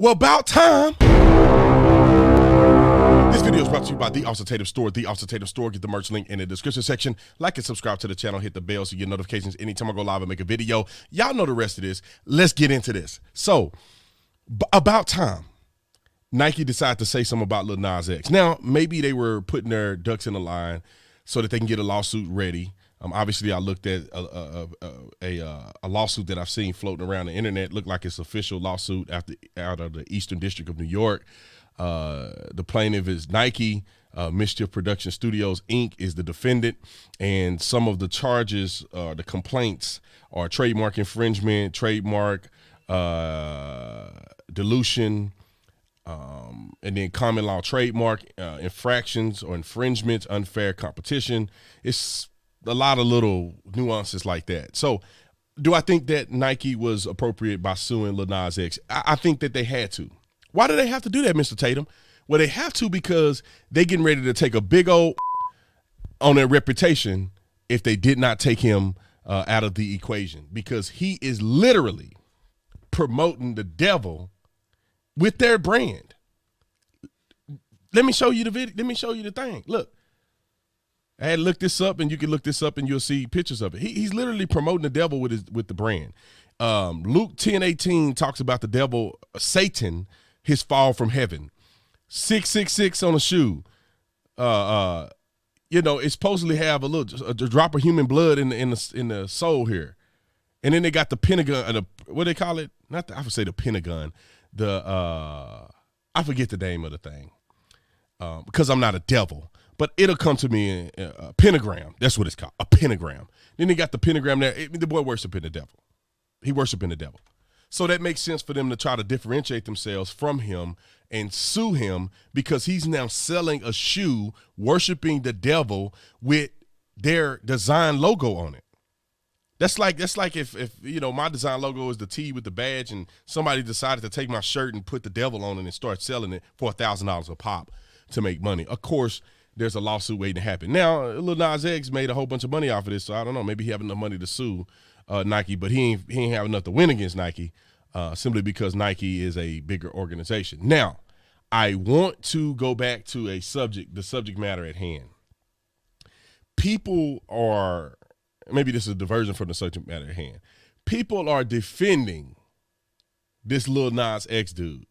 Well, about time. This video is brought to you by the Tatum Store. The Tatum Store. Get the merch link in the description section. Like and subscribe to the channel. Hit the bell so you get notifications anytime I go live and make a video. Y'all know the rest of this. Let's get into this. So, about time. Nike decided to say something about Lil Nas X. Now, maybe they were putting their ducks in a line so that they can get a lawsuit ready. Obviously, I looked at a lawsuit that I've seen floating around the internet. Looked like it's an official lawsuit out of the Eastern District of New York. The plaintiff is Nike. Mischief Production Studios, Inc. is the defendant. And some of the charges, the complaints, are trademark infringement, trademark dilution, and then common law trademark infractions or infringements, unfair competition. It's a lot of little nuances like that. So do I think that Nike was appropriate by suing Lil Nas X? I think that they had to. Why do they have to do that, Mr. Tatum? Well, they have to because they getting ready to take a big old on their reputation if they did not take him out of the equation, because he is literally promoting the devil with their brand. Let me show you the video. Let me show you the thing. Look. I had looked this up, and you can look this up, and you'll see pictures of it. He's literally promoting the devil with the brand. Luke 10:18 talks about the devil, Satan, his fall from heaven. 666 on a shoe. It supposedly have a drop of human blood in the sole here, and then they got the pentagon. What do they call it? I would say the pentagon. I forget the name of the thing because I'm not a devil. But it'll come to me in a pentagram. That's what it's called, a pentagram. Then they got the pentagram there. The boy worshiping the devil. He worshiping the devil. So that makes sense for them to try to differentiate themselves from him and sue him because he's now selling a shoe worshiping the devil with their design logo on it. That's like if my design logo is the T with the badge and somebody decided to take my shirt and put the devil on it and start selling it for $1,000 a pop to make money. Of course, there's a lawsuit waiting to happen. Now, Lil Nas X made a whole bunch of money off of this, so I don't know. Maybe he have enough money to sue Nike, but he ain't have enough to win against Nike simply because Nike is a bigger organization. Now, I want to go back to the subject matter at hand. People are, maybe this is a diversion from the subject matter at hand. People are defending this Lil Nas X dude.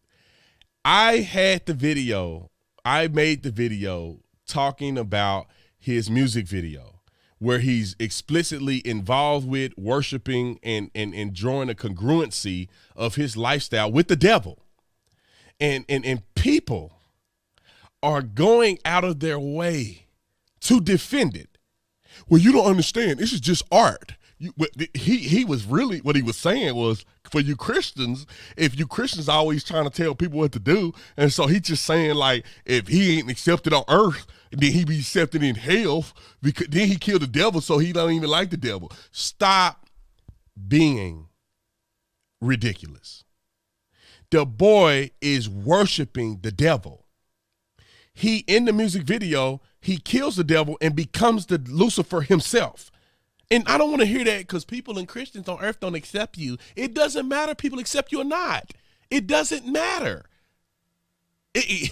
I made the video talking about his music video where he's explicitly involved with worshiping and drawing a congruency of his lifestyle with the devil. And people are going out of their way to defend it. Well, you don't understand. This is just art. He was really, what he was saying was, for you Christians, if you Christians always trying to tell people what to do, and so he's just saying, like, if he ain't accepted on earth, then he be accepted in hell, because then he killed the devil, so he don't even like the devil. Stop being ridiculous. The boy is worshiping the devil. He, in the music video, he kills the devil and becomes the Lucifer himself. And I don't want to hear that because people and Christians on earth don't accept you. It doesn't matter if people accept you or not. It doesn't matter.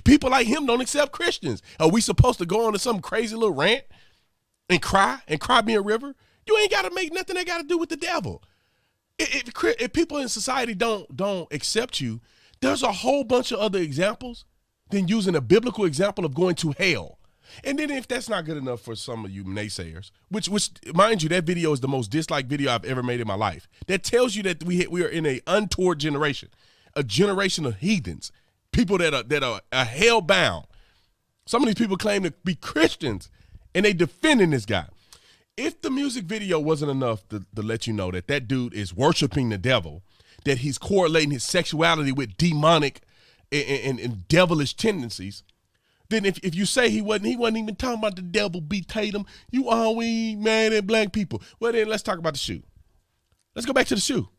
People like him don't accept Christians. Are we supposed to go on to some crazy little rant and cry me a river? You ain't got to make nothing that got to do with the devil. If people in society don't accept you, there's a whole bunch of other examples than using a biblical example of going to hell. And then if that's not good enough for some of you naysayers, which mind you, that video is the most disliked video I've ever made in my life. That tells you that we are in a untoward generation, a generation of heathens, people that are hell bound. Some of these people claim to be Christians, and they defending this guy. If the music video wasn't enough to let you know that dude is worshiping the devil, that he's correlating his sexuality with demonic and devilish tendencies, then if you say he wasn't even talking about the devil, be Tatum, you always mad at black people. Well, then let's talk about the shoe. Let's go back to the shoe.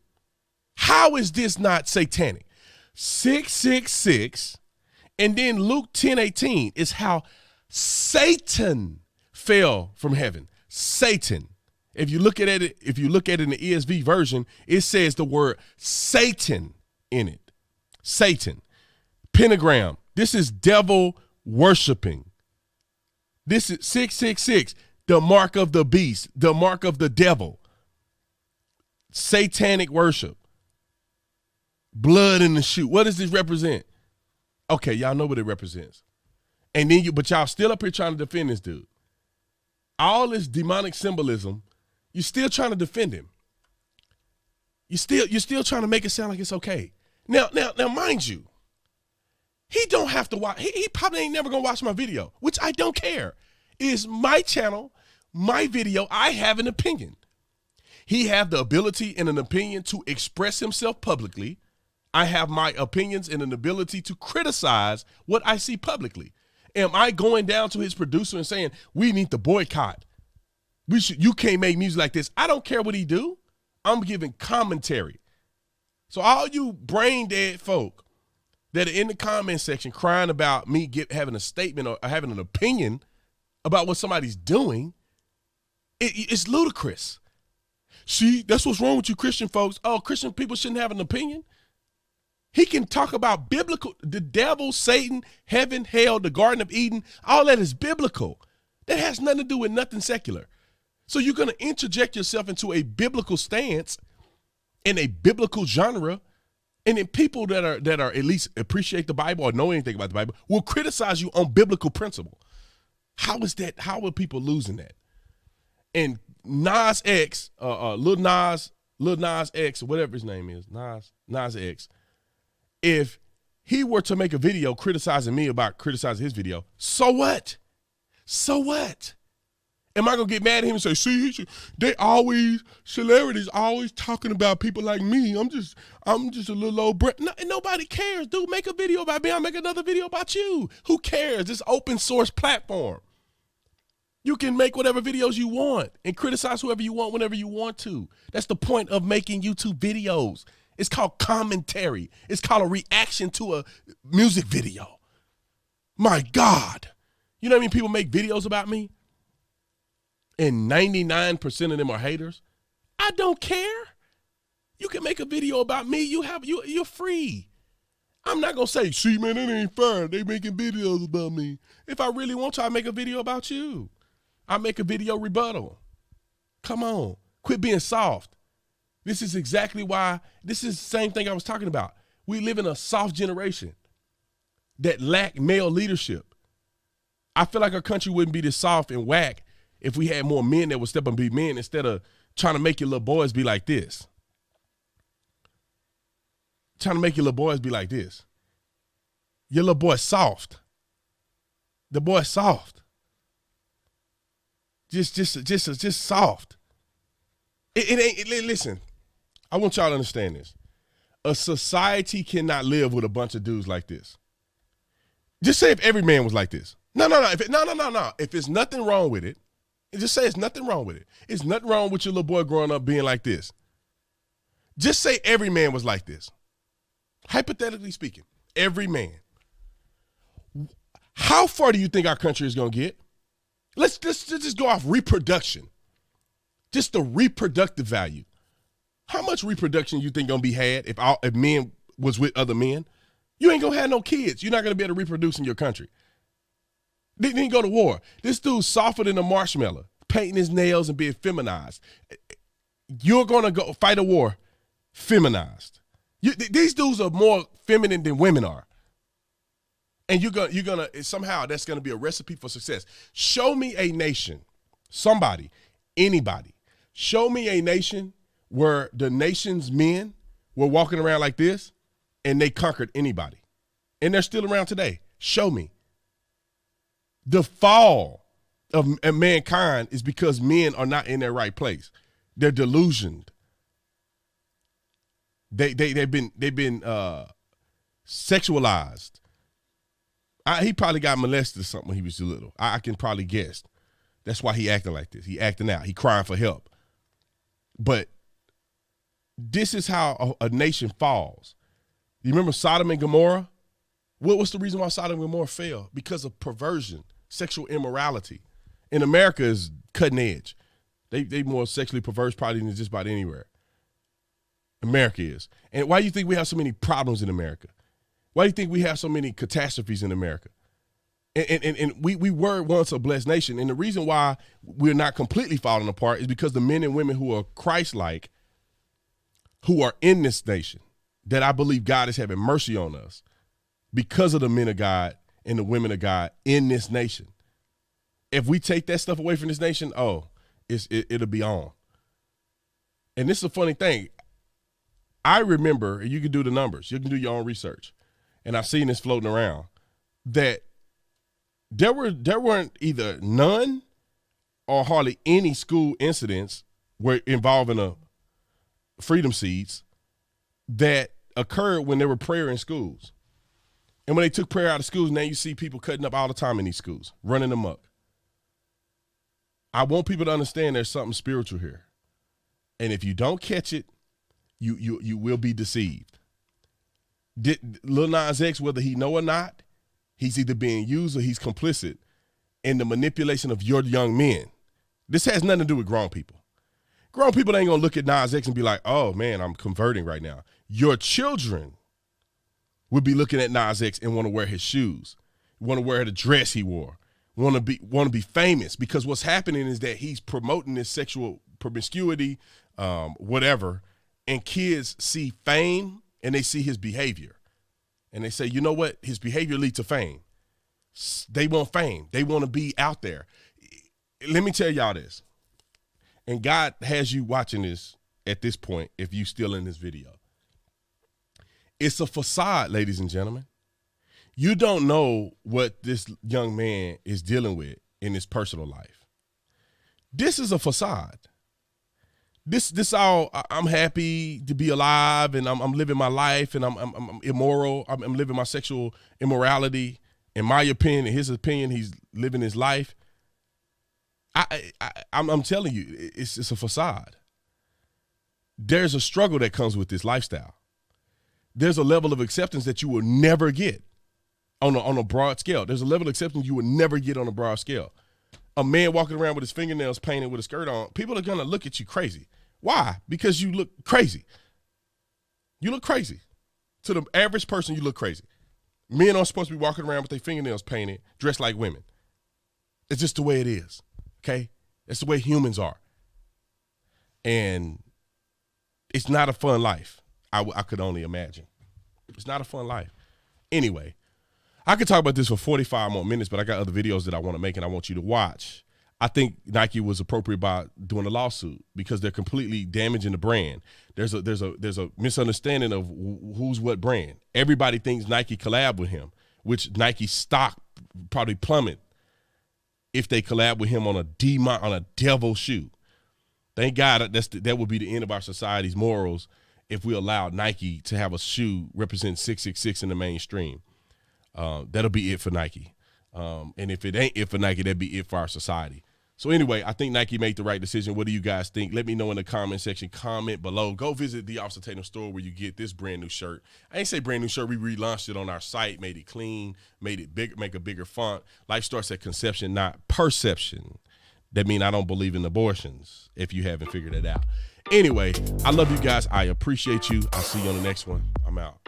How is this not satanic? 666, and then Luke 10:18 is how Satan fell from heaven. Satan. If you look at it in the ESV version, it says the word Satan in it. Satan. pentagram. This is devil worshiping. This is 666, the mark of the beast, the mark of the devil. Satanic worship. Blood in the shoe. What does this represent? Okay, y'all know what it represents. And then but y'all still up here trying to defend this dude. All this demonic symbolism, you're still trying to defend him. You're still trying to make it sound like it's okay. Now, mind you, he don't have to watch. He probably ain't never gonna watch my video, which I don't care. It is my channel, my video. I have an opinion. He have the ability and an opinion to express himself publicly. I have my opinions and an ability to criticize what I see publicly. Am I going down to his producer and saying, we need to boycott? You can't make music like this. I don't care what he do. I'm giving commentary. So all you brain dead folk that are in the comment section crying about me having a statement or having an opinion about what somebody's doing, it's ludicrous. See, that's what's wrong with you Christian folks. Oh, Christian people shouldn't have an opinion. He can talk about biblical, the devil, Satan, heaven, hell, the Garden of Eden. All that is biblical. That has nothing to do with nothing secular. So you're going to interject yourself into a biblical stance in a biblical genre, and then people that are at least appreciate the Bible or know anything about the Bible will criticize you on biblical principle. How is that? How are people losing that? And Nas X, Lil Nas X, whatever his name is, Nas X. If he were to make a video criticizing me about criticizing his video, so what? So what? Am I gonna get mad at him and say, see, celebrities always talking about people like me. I'm just a little old brat. No, nobody cares, dude. Make a video about me. I'll make another video about you. Who cares? It's open source platform. You can make whatever videos you want and criticize whoever you want whenever you want to. That's the point of making YouTube videos. It's called commentary. It's called a reaction to a music video. My God. You know how many people make videos about me? And 99% of them are haters. I don't care. You can make a video about me. You're free. I'm not going to say, see, man, that ain't fair. They making videos about me. If I really want to, I make a video about you. I make a video rebuttal. Come on. Quit being soft. This is exactly why, this is the same thing I was talking about. We live in a soft generation that lack male leadership. I feel like our country wouldn't be this soft and whack if we had more men that would step up and be men instead of trying to make your little boys be like this. Trying to make your little boys be like this. Your little boy's soft. The boy's soft. Just soft. It ain't, listen, I want y'all to understand this. A society cannot live with a bunch of dudes like this. Just say if every man was like this. No. If there's nothing wrong with it, just say it's nothing wrong with it. It's nothing wrong with your little boy growing up being like this. Just say every man was like this. Hypothetically speaking, every man. How far do you think our country is going to get? Let's just go off reproduction. Just the reproductive value. How much reproduction you think going to be had if men was with other men? You ain't going to have no kids. You're not going to be able to reproduce in your country. Then go to war. This dude's softer than a marshmallow, painting his nails and being feminized. You're going to go fight a war feminized. These dudes are more feminine than women are. And you're gonna somehow that's going to be a recipe for success. Show me a nation, somebody, anybody. Show me a nation where the nation's men were walking around like this and they conquered anybody. And they're still around today. Show me. The fall of mankind is because men are not in their right place. They're delusioned. They've been sexualized. He probably got molested or something when he was little. I can probably guess. That's why he acting like this. He acting out. He crying for help. But this is how a nation falls. You remember Sodom and Gomorrah? What's the reason why Sodom and Gomorrah fell? Because of perversion, sexual immorality. In America is cutting edge. They more sexually perverse probably than just about anywhere. America is. And why do you think we have so many problems in America? Why do you think we have so many catastrophes in America? And we were once a blessed nation. And the reason why we're not completely falling apart is because the men and women who are Christ-like, who are in this nation, that I believe God is having mercy on us because of the men of God and the women of God in this nation. If we take that stuff away from this nation, it'll be on. And this is a funny thing. I remember, and you can do the numbers, you can do your own research, and I've seen this floating around, that there weren't either none or hardly any school incidents were involving a freedom seeds that occurred when there were prayer in schools. And when they took prayer out of schools, now you see people cutting up all the time in these schools, running amok. I want people to understand there's something spiritual here. And if you don't catch it, you will be deceived. Lil Nas X, whether he know or not, he's either being used or he's complicit in the manipulation of your young men. This has nothing to do with grown people. Grown people ain't gonna look at Nas X and be like, oh man, I'm converting right now. Your children would be looking at Nas X and want to wear his shoes, want to wear the dress he wore, want to be famous, because what's happening is that he's promoting this sexual promiscuity, whatever, and kids see fame and they see his behavior. And they say, you know what? His behavior leads to fame. They want fame. They want to be out there. Let me tell y'all this. And God has you watching this at this point, if you still in this video. It's a facade, ladies and gentlemen. You don't know what this young man is dealing with in his personal life. This is a facade. This all, I'm happy to be alive, and I'm living my life, and I'm immoral. I'm living my sexual immorality. In my opinion, in his opinion, he's living his life. I'm telling you, it's a facade. There's a struggle that comes with this lifestyle. There's a level of acceptance that you will never get on a broad scale. There's a level of acceptance you will never get on a broad scale. A man walking around with his fingernails painted with a skirt on, people are going to look at you crazy. Why? Because you look crazy. You look crazy. To the average person, you look crazy. Men aren't supposed to be walking around with their fingernails painted, dressed like women. It's just the way it is, okay? It's the way humans are. And it's not a fun life. I could only imagine. It's not a fun life. Anyway, I could talk about this for 45 more minutes, but I got other videos that I want to make and I want you to watch. I think Nike was appropriate by doing a lawsuit because they're completely damaging the brand. There's a misunderstanding of who's what brand. Everybody thinks Nike collab with him, which Nike stock probably plummet if they collab with him on a devil shoe. Thank God that would be the end of our society's morals if we allowed Nike to have a shoe represent 666 in the mainstream. That'll be it for Nike. And if it ain't it for Nike, that'd be it for our society. So anyway, I think Nike made the right decision. What do you guys think? Let me know in the comment section. Comment below. Go visit the Officer Tatum store where you get this brand new shirt. I ain't say brand new shirt. We relaunched it on our site, made it clean, made it big, make a bigger font. Life starts at conception, not perception. That means I don't believe in abortions, if you haven't figured it out. Anyway, I love you guys. I appreciate you. I'll see you on the next one. I'm out.